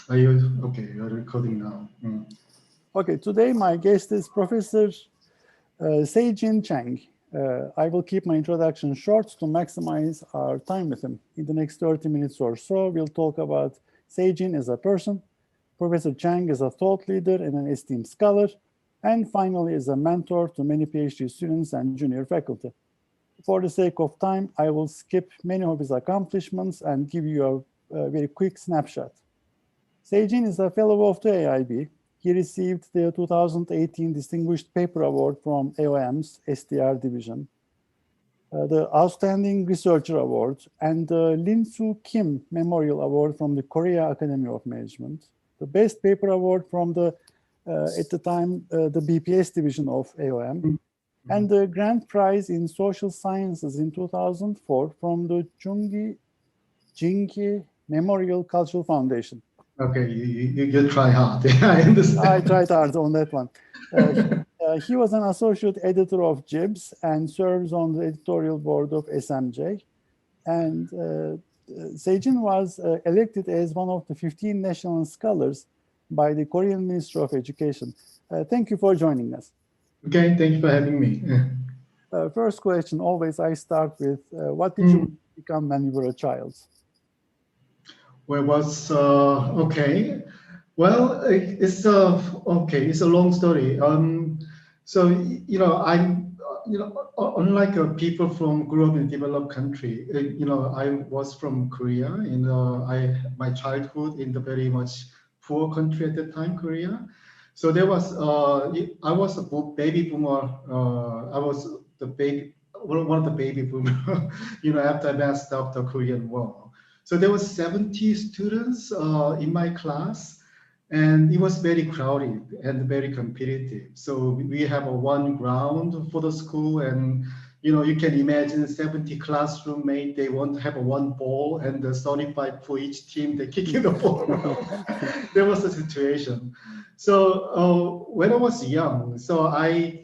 Are you okay? You're recording now. Okay, today my guest is Professor Sea-Jin Chang. I will keep my introduction short to maximize our time with him. In the next 30 minutes or so, we'll talk about Sea-Jin as a person, Professor Chang as a thought leader and an esteemed scholar, and finally as a mentor to many PhD students and junior faculty. For the sake of time, I will skip many of his accomplishments and give you a very quick snapshot. Sea-Jin is a fellow of the AIB. He received the 2018 Distinguished Paper Award from AOM's STR division, the Outstanding Researcher Award, and the Lin Soo Kim Memorial Award from the Korea Academy of Management, the Best Paper Award from the, at the time, the BPS division of AOM, and the Grand Prize in Social Sciences in 2004 from the Jinki Memorial Cultural Foundation. Okay, you try hard. I understand. I tried hard on that one. He was an associate editor of JIBS and serves on the editorial board of SMJ. And Sea-Jin was elected as one of the 15 national scholars by the Korean Ministry of Education. Thank you for joining us. Okay, thank you for having me. First question, always I start with, what did you become when you were a child? Well, was okay. Well, it's okay. It's a long story. So unlike people from grew up in developed country, I was from Korea. My childhood in the very much poor country at the time, Korea. So there was I was a baby boomer. I was the baby, one of the baby boomer. After the Korean War. So there was 70 students in my class, and it was very crowded and very competitive. So we have a one ground for the school, and you can imagine 70 classroom mate. They want to have a one ball, and the 35 for each team. They kicking the ball. There was a situation. So when I was young, so I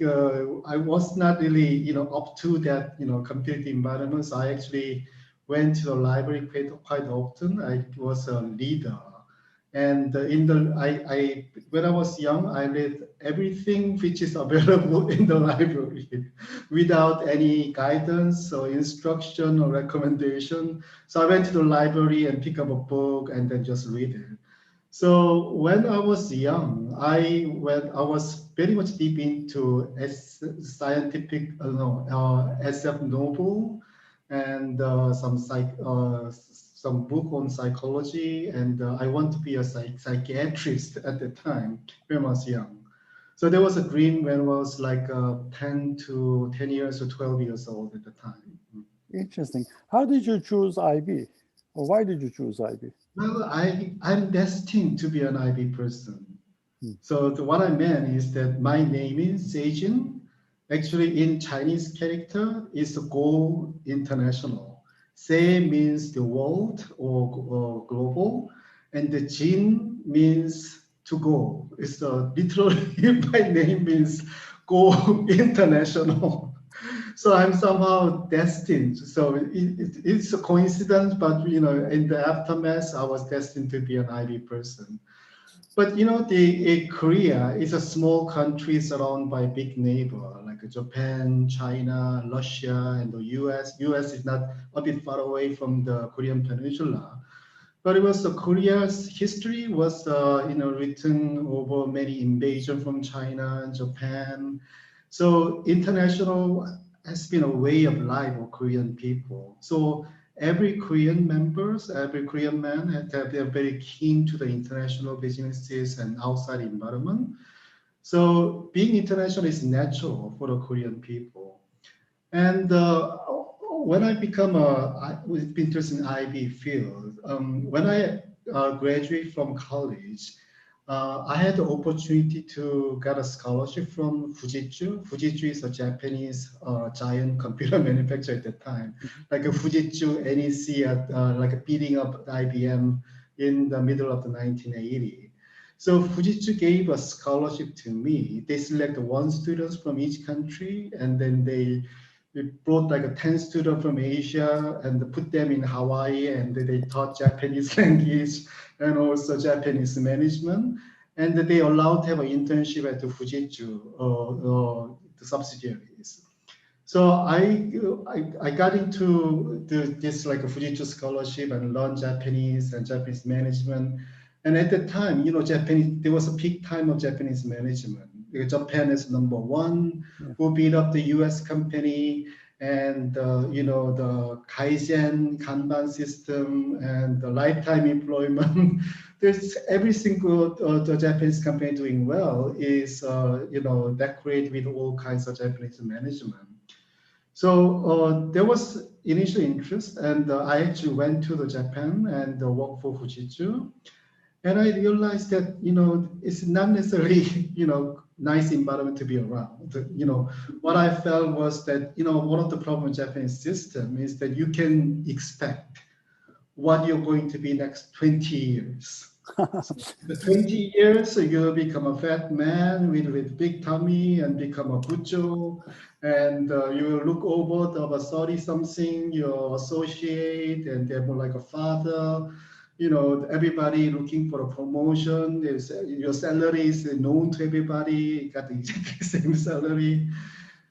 was not really up to that competitive environment. So I actually went to the library quite often. I was a leader, and when I was young, I read everything which is available in the library, without any guidance or instruction or recommendation. So I went to the library and pick up a book and then just read it. So when I was young, I was very much deep into scientific, SF novel, and some book on psychology, and I want to be a psychiatrist at the time when I was young. So there was a dream when I was like 10 years or 12 years old at the time. Interesting. How did you choose IB? Or why did you choose IB? Well, I'm destined to be an IB person. So what I meant is that my name is Sea-Jin. Actually, in Chinese character, is Go International. Se means the world or global, and the Jin means to go. It's literally my name means Go International. So I'm somehow destined. So it's a coincidence, but in the aftermath, I was destined to be an IB person. But Korea is a small country surrounded by big neighbor like Japan, China, Russia, and the US. US is not a bit far away from the Korean Peninsula, but it was Korea's history was written over many invasions from China and Japan. So international has been a way of life of Korean people. So every Korean man, they're very keen to the international businesses and outside environment. So being international is natural for the Korean people. And when I become with interest in IB field, when I graduate from college, I had the opportunity to get a scholarship from Fujitsu. Fujitsu is a Japanese giant computer manufacturer at the time, like a Fujitsu NEC, like beating up IBM in the middle of the 1980. So Fujitsu gave a scholarship to me. They select one student from each country, and then they we brought like 10 students from Asia and put them in Hawaii, and they taught Japanese language and also Japanese management. And they allowed to have an internship at the Fujitsu, the subsidiaries. So I got into this like a Fujitsu scholarship and learned Japanese and Japanese management. And at the time, Japanese, there was a peak time of Japanese management. Japan is number one, who beat up the U.S. company, and the Kaizen Kanban system and the lifetime employment. There's every single the Japanese company doing well is decorated with all kinds of Japanese management. So there was initial interest, and I actually went to the Japan and worked for Fujitsu. And I realized that, it's not necessarily, nice environment to be around. What I felt was that, one of the problems with Japanese system is that you can expect what you're going to be next 20 years. So the 20 years, so you'll become a fat man with big tummy and become a bucho, and you look over the 30-something, your associate, and they're more like a father. Everybody looking for a promotion. Your salary is known to everybody. You got the exactly same salary.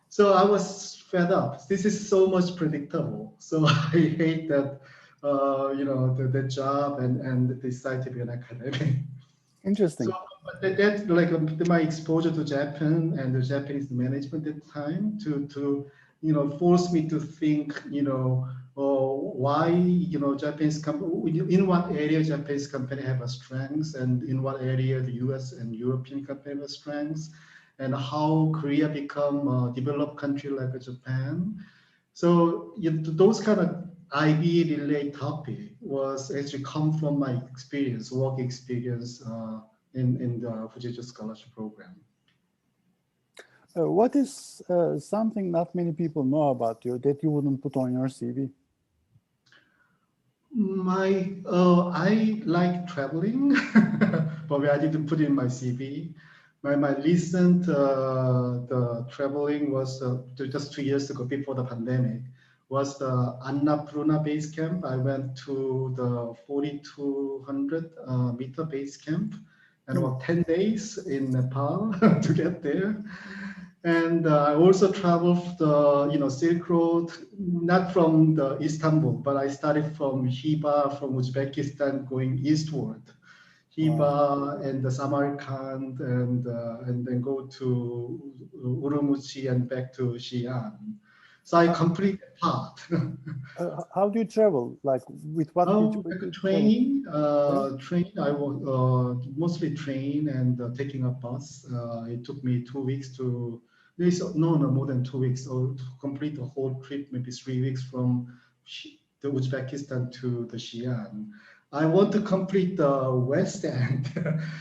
So I was fed up. This is so much predictable. So I hate that, the job and decide to be an academic. Interesting. So that's like my exposure to Japan and the Japanese management at the time to force me to think, why, Japanese company, in what area Japanese company have a strengths, and in what area the US and European company have a strengths, and how Korea become a developed country like Japan. So those kind of IB related topic was actually come from my experience, work experience in the Fujitsu Scholarship Program. What is something not many people know about you that you wouldn't put on your CV? I like traveling, but I didn't put in my CV. My recent the traveling was just 2 years ago, before the pandemic, was the Annapurna base camp. I went to the 4,200 meter base camp, and about 10 days in Nepal to get there. And I also traveled the Silk Road, not from the Istanbul, but I started from Hiba, from Uzbekistan, going eastward. Hiba and the Samarkand, and then go to Urumqi and back to Xi'an. So I completed part. How do you travel? Like with what? Train. I was mostly train and taking a bus. It took me 2 weeks to. No, more than 2 weeks. So to complete the whole trip, maybe 3 weeks from the Uzbekistan to the Xi'an. I want to complete the west end,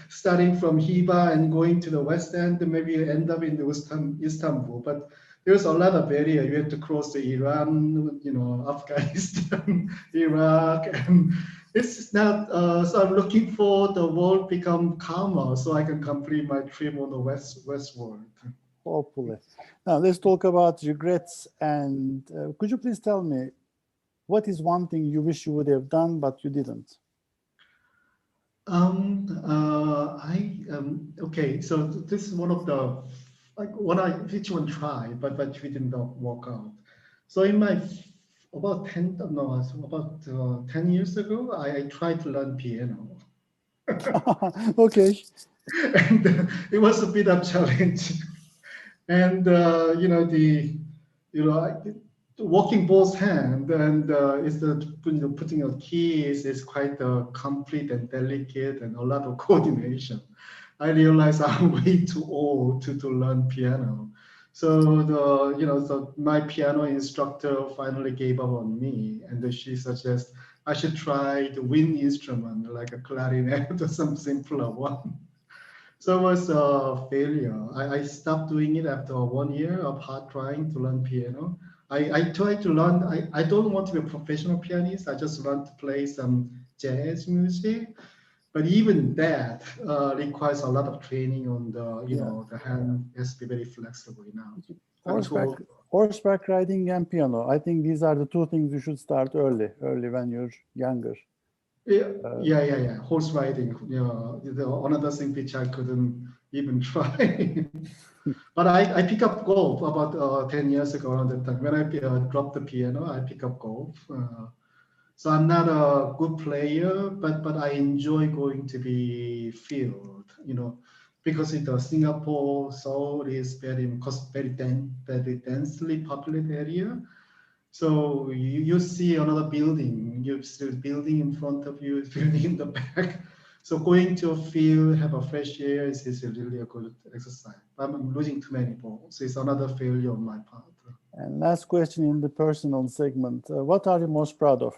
starting from Hiba and going to the west end, and maybe end up in Istanbul. But there's a lot of barrier. You have to cross the Iran, Afghanistan, Iraq, and it's not. So I'm looking for the world become calmer, so I can complete my trip on the westward. Hopefully. Now let's talk about regrets. And could you please tell me, what is one thing you wish you would have done but you didn't? Okay. So this is one of the which one tried, but we didn't work out. So in my about 10 years ago, I tried to learn piano. Okay. And it was a bit of challenge. And walking both hands and is putting a keys is quite complete and delicate and a lot of coordination. I realized I'm way too old to learn piano. So so my piano instructor finally gave up on me, and she suggested I should try the wind instrument like a clarinet or some simpler one. So it was a failure. I stopped doing it after 1 year of hard trying to learn piano. I tried to learn, I don't want to be a professional pianist. I just want to play some jazz music. But even that requires a lot of training on the, the hand has to be very flexible now. Horseback riding and piano. I think these are the two things you should start early when you're younger. Yeah. Horse riding. Another thing which I couldn't even try. But I pick up golf about 10 years ago around that time. When I dropped the piano, I pick up golf. So I'm not a good player, but I enjoy going to the field, because Singapore, Seoul is very densely populated area. So you see another building, you see a building in front of you, building in the back. So going to a field, have a fresh air is really a good exercise. I'm losing too many balls. It's another failure on my part. And last question in the personal segment. What are you most proud of?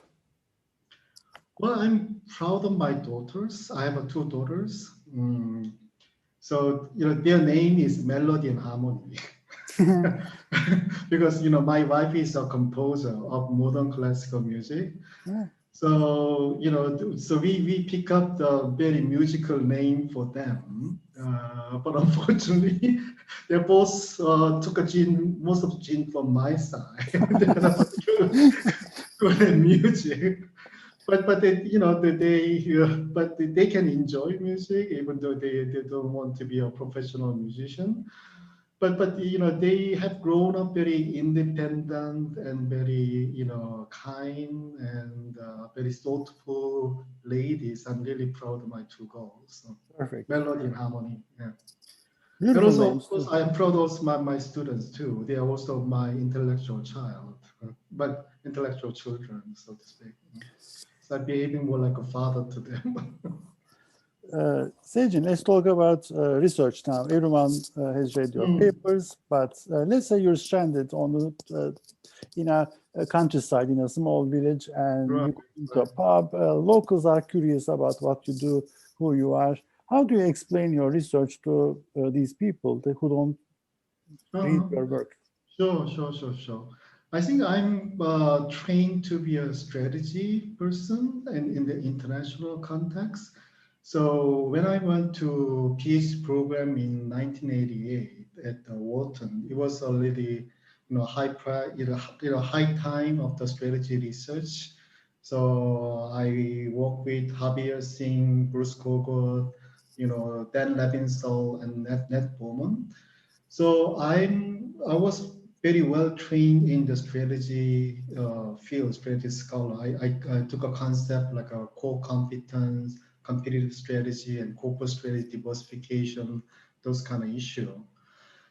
Well, I'm proud of my daughters. I have two daughters. So, their name is Melody and Harmony. Because, my wife is a composer of modern classical music. Yeah. So, so we pick up the very musical name for them. But unfortunately, they both took most of the gene from my side. They're not good at music. But they can enjoy music even though they don't want to be a professional musician. But they have grown up very independent and very kind and very thoughtful ladies. I'm really proud of my two girls. So, perfect. Melody and Harmony. Yeah. Beautiful and also, names, of course, I am proud of my students too. They are also my intellectual child, but intellectual children, so to speak. So I'm behaving more like a father to them. Sea-Jin, let's talk about research now. Everyone has read your papers, but let's say you're stranded on in a countryside, in a small village, and you go into a pub. Locals are curious about what you do, who you are. How do you explain your research to these people who don't read your work? Sure. I think I'm trained to be a strategy person and in the international context. So when I went to PhD program in 1988 at Wharton, it was already high time of the strategy research. So I worked with Javier Singh, Bruce Kogel, Dan Levinson, and Ned Bowman. So I was very well trained in the strategy field, strategy scholar. I took a concept like a core competence, competitive strategy, and corporate strategy diversification, those kind of issue.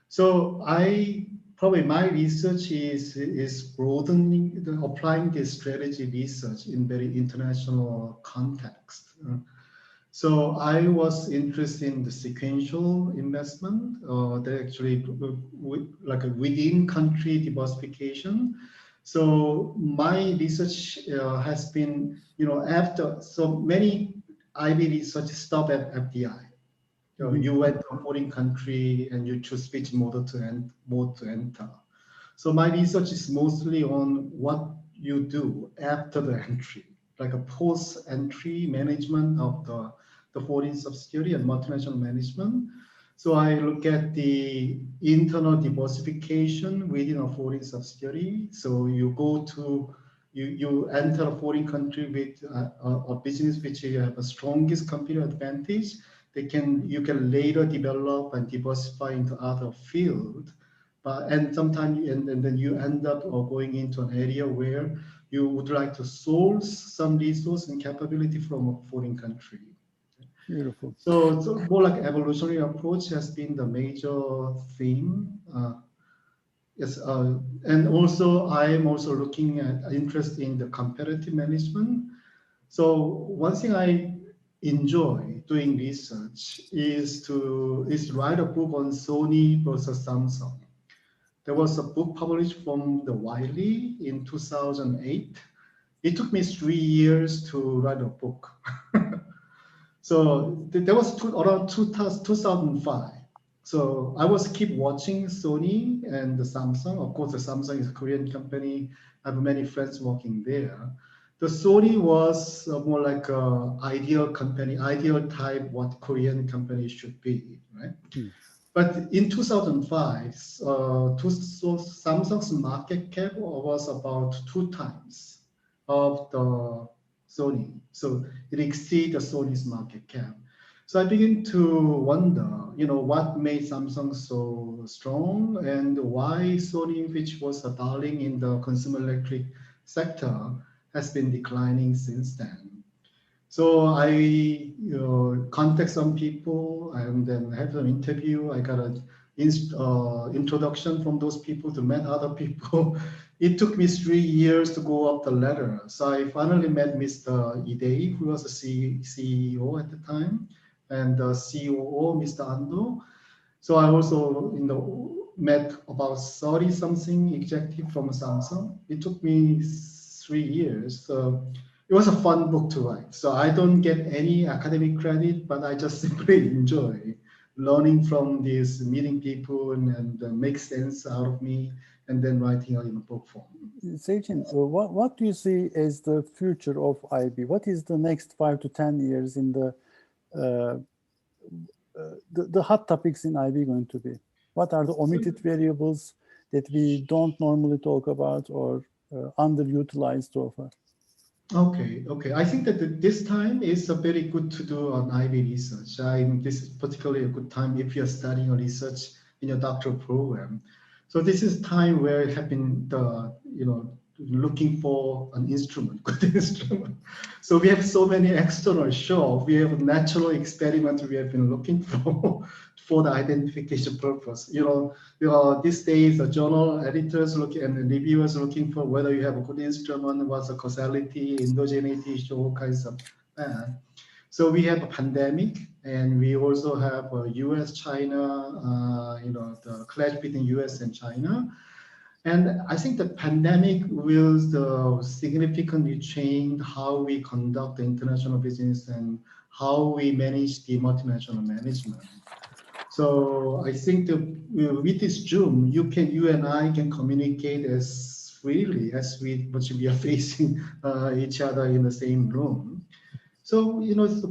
So probably my research is broadening, applying this strategy research in very international context. So I was interested in the sequential investment, that actually like a within country diversification. So my research has been, after so many IB research stop at FDI. You went to a foreign country and you choose which mode to enter. So my research is mostly on what you do after the entry, like a post-entry management of the foreign subsidiary and multinational management. So I look at the internal diversification within a foreign subsidiary. So you enter a foreign country with a business which you have a strongest competitive advantage. You can later develop and diversify into other fields. And sometimes and then you end up going into an area where you would like to source some resource and capability from a foreign country. Beautiful. So more like evolutionary approach has been the major theme. Yes, and also I am also looking at interest in the comparative management. So one thing I enjoy doing research is to write a book on Sony versus Samsung. There was a book published from the Wiley in 2008. It took me 3 years to write a book. So there was around 2005. So I was keep watching Sony and the Samsung. Of course, the Samsung is a Korean company. I have many friends working there. The Sony was more like an ideal company, ideal type what Korean company should be, right? But in 2005, Samsung's market cap was about 2 times of the Sony. So it exceeded Sony's market cap. So I begin to wonder, what made Samsung so strong and why Sony, which was a darling in the consumer electric sector, has been declining since then. So I contact some people and then have an interview. I got an introduction from those people to meet other people. It took me 3 years to go up the ladder. So I finally met Mr. Ide, who was the CEO at the time, and the COO, Mr. Ando. So I also met about 30 something executive from Samsung. It took me 3 years. So it was a fun book to write. So I don't get any academic credit, but I just simply enjoy learning from these, meeting people and make sense out of me, and then writing it in a book form. Sea-Jin, what do you see as the future of IB? What is the next 5 to 10 years in the hot topics in IB going to be? What are the omitted variables that we don't normally talk about or underutilized so far? Okay. I think that this time is very good to do on IB research. This is particularly a good time if you're studying or research in your doctoral program. So this is time where you have been, looking for an instrument, good instrument. So we have so many external show. We have a natural experiment we have been looking for the identification purpose. These days the journal editors looking and the reviewers looking for whether you have a good instrument, what's the causality, endogeneity, all kinds of that. So we have a pandemic, and we also have U.S. China, the clash between U.S. and China. And I think the pandemic will significantly change how we conduct the international business and how we manage the multinational management. So I think that with this Zoom, you and I can communicate as freely as we are facing each other in the same room. So,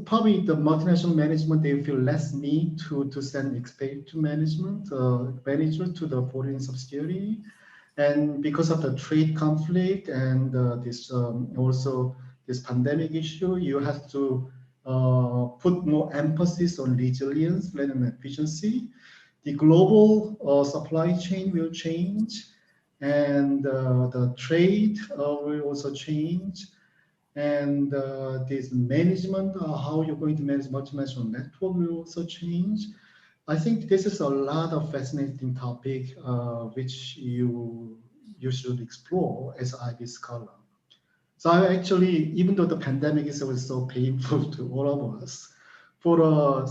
probably the multinational management, they feel less need to send expert to manager to the foreign subsidiary. And because of the trade conflict and also this pandemic issue, you have to put more emphasis on resilience rather than efficiency. The global supply chain will change, and the trade will also change. And this management, how you're going to manage multinational network will also change. I think this is a lot of fascinating topic which you should explore as an IB scholar. So I actually, even though the pandemic is always so painful to all of us, for a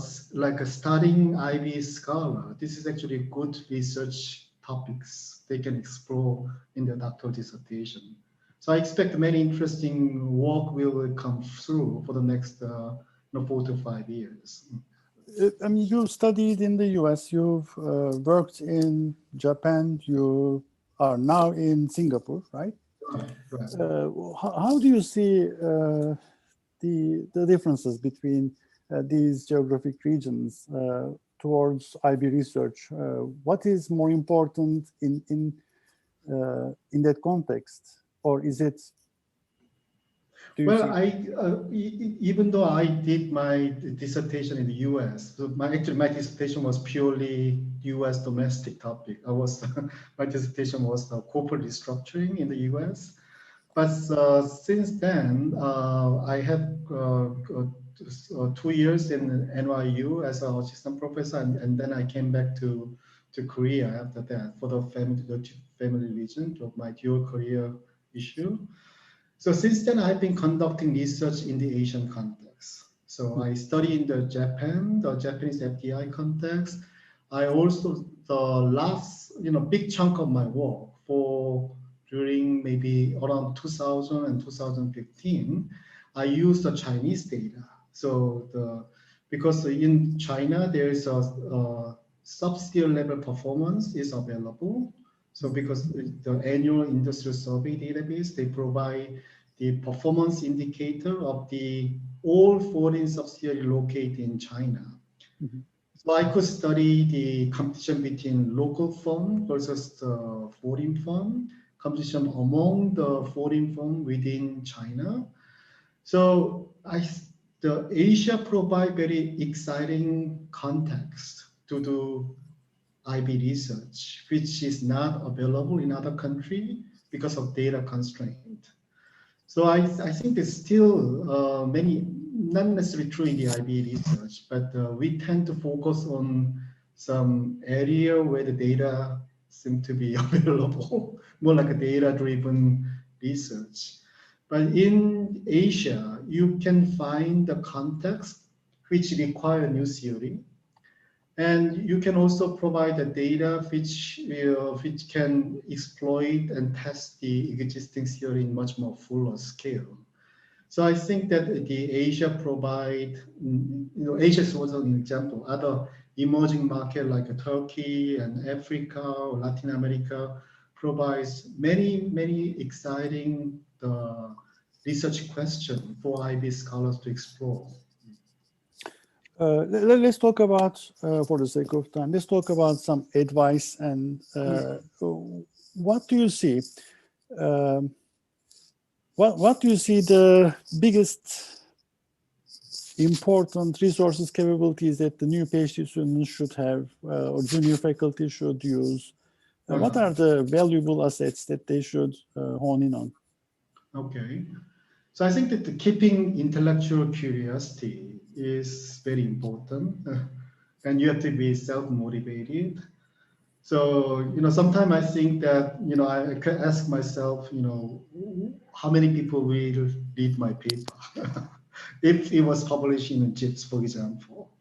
starting IB scholar, this is actually good research topics they can explore in their doctoral dissertation. So I expect many interesting work will come through for the next 4 to 5 years. I mean, you studied in the US, you've worked in Japan, you are now in Singapore, right? Right. How do you see the differences between these geographic regions towards IB research? What is more important in that context, or is it? Well, even though I did my dissertation in the U.S., so my dissertation was purely U.S. domestic topic. My dissertation was corporate restructuring in the U.S. But since then, I had 2 years in NYU as an assistant professor, and then I came back to Korea after that for the family reason of my dual career issue. So since then, I've been conducting research in the Asian context. So I study in the Japanese FDI context. I also, the last, big chunk of my work during maybe around 2000 and 2015, I used the Chinese data. So because in China, there is a subsidiary level performance is available. So because the annual industrial survey database, they provide the performance indicator of all foreign subsidiaries located in China. Mm-hmm. So I could study the competition between local firm versus the foreign firm, competition among the foreign firm within China. So the Asia provide very exciting context to do IB research, which is not available in other country because of data constraint. So I think there's still many, not necessarily true in the IB research, but we tend to focus on some area where the data seem to be available, more like a data-driven research. But in Asia, you can find the context which require new theory. And you can also provide the data which can exploit and test the existing theory in much more fuller scale. So I think that the Asia provide, Asia is also an example. Other emerging market like Turkey and Africa or Latin America provides many exciting research questions for IB scholars to explore. Let's talk about, for the sake of time, let's talk about some advice and what do you see? What do you see the biggest important resources, capabilities that the new PhD students should have or junior faculty should use? What are the valuable assets that they should hone in on? Okay. So I think that keeping intellectual curiosity is very important, and you have to be self-motivated. So, sometimes I think that, I can ask myself, how many people will read my paper if it was published in JITS, for example.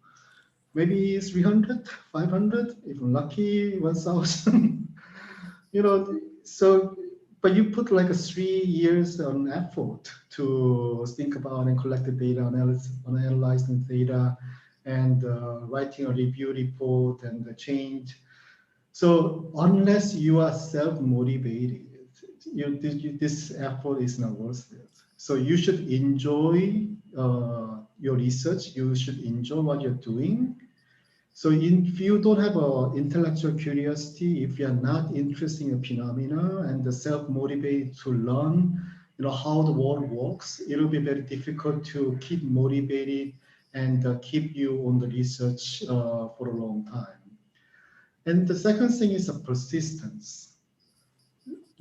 Maybe 300, 500, if lucky, 1,000. So, but you put like 3 years on effort to think about and collect the data, analyze the data, and writing a review report and the change. So unless you are self-motivated, this effort is not worth it. So you should enjoy your research. You should enjoy what you're doing. So if you don't have an intellectual curiosity, if you are not interested in a phenomena and the self-motivated to learn, how the world works, it will be very difficult to keep motivated and keep you on the research for a long time. And the second thing is a persistence.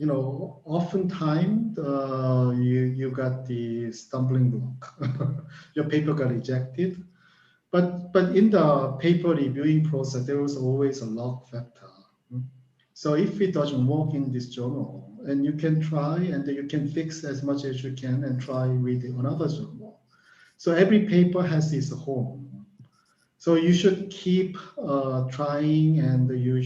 Oftentimes you got the stumbling block. Your paper got rejected. But in the paper reviewing process, there was always a luck factor. So if it doesn't work in this journal, and you can try and you can fix as much as you can and try with another journal. So every paper has its home. So you should keep trying, and you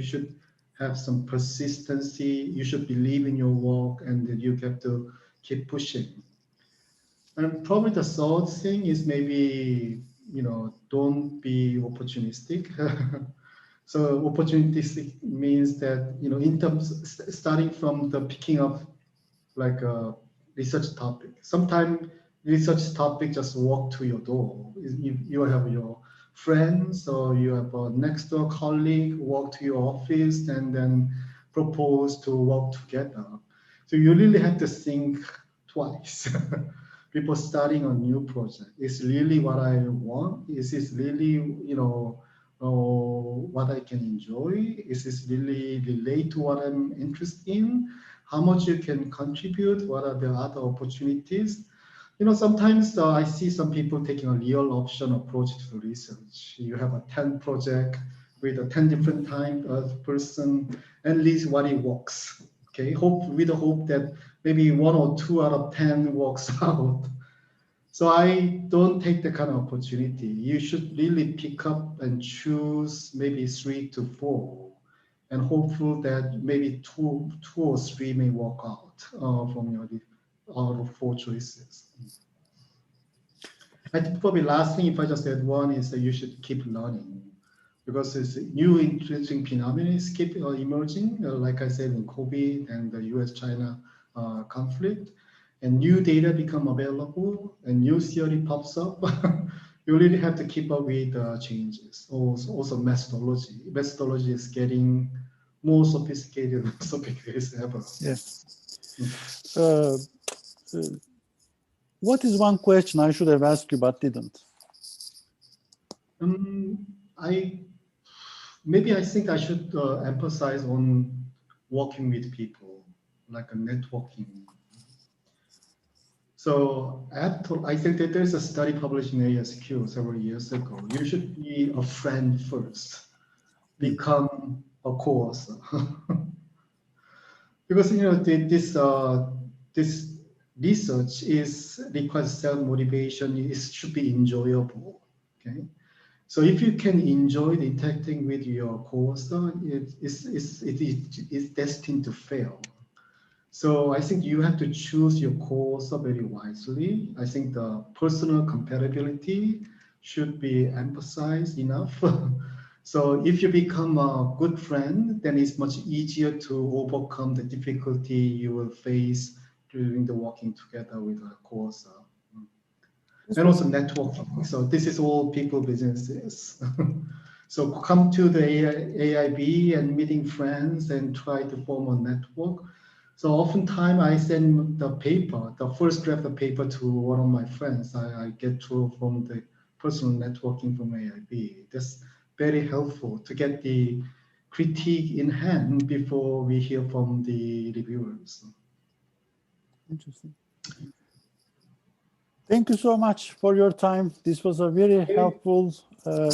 should have some persistency. You should believe in your work, and you have to keep pushing. And probably the third thing is maybe, don't be opportunistic. So opportunistic means that, in terms, starting from the picking up like a research topic. Sometimes research topic just walk to your door. You have your friends or you have a next door colleague walk to your office and then propose to work together. So you really have to think twice before starting a new project. Is really what I want? Is this really, what I can enjoy? Is this really relate to what I'm interested in? How much you can contribute? What are the other opportunities? Sometimes I see some people taking a real option approach to the research. You have a 10 project with a 10 different type of person, and at least what it works. Okay, with the hope that maybe 1 or 2 out of 10 works out. So I don't take the kind of opportunity. You should really pick up and choose maybe 3 to 4, and hopeful that maybe two or three may work out from your out of 4 choices. I think probably last thing, if I just add one, is that you should keep learning, because it's new interesting phenomena keep emerging. Like I said, in COVID and the U.S.-China conflict, and new data become available, and new theory pops up. you really have to keep up with changes. Also methodology. Methodology is getting more sophisticated, sophisticated ever. Yes. What is one question I should have asked you but didn't? I think I should emphasize on working with people, like a networking. So I think that there's a study published in ASQ several years ago. You should be a friend first, become a co-author. Because this research requires self-motivation. It should be enjoyable. Okay. So if you can enjoy interacting with your co-author, it is destined to fail. So I think you have to choose your co-author very wisely. I think the personal compatibility should be emphasized enough. So if you become a good friend, then it's much easier to overcome the difficulty you will face during the working together with a co-author. And also networking. So this is all people businesses. So come to the AIB and meeting friends and try to form a network. So oftentimes I send the paper, the first draft of paper to one of my friends. I get through from the personal networking from AIB. That's very helpful to get the critique in hand before we hear from the reviewers. Interesting. Thank you so much for your time. This was a very helpful,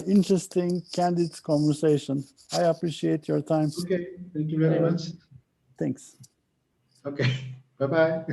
interesting, candid conversation. I appreciate your time. Okay, thank you very much. Thanks. Okay, bye-bye.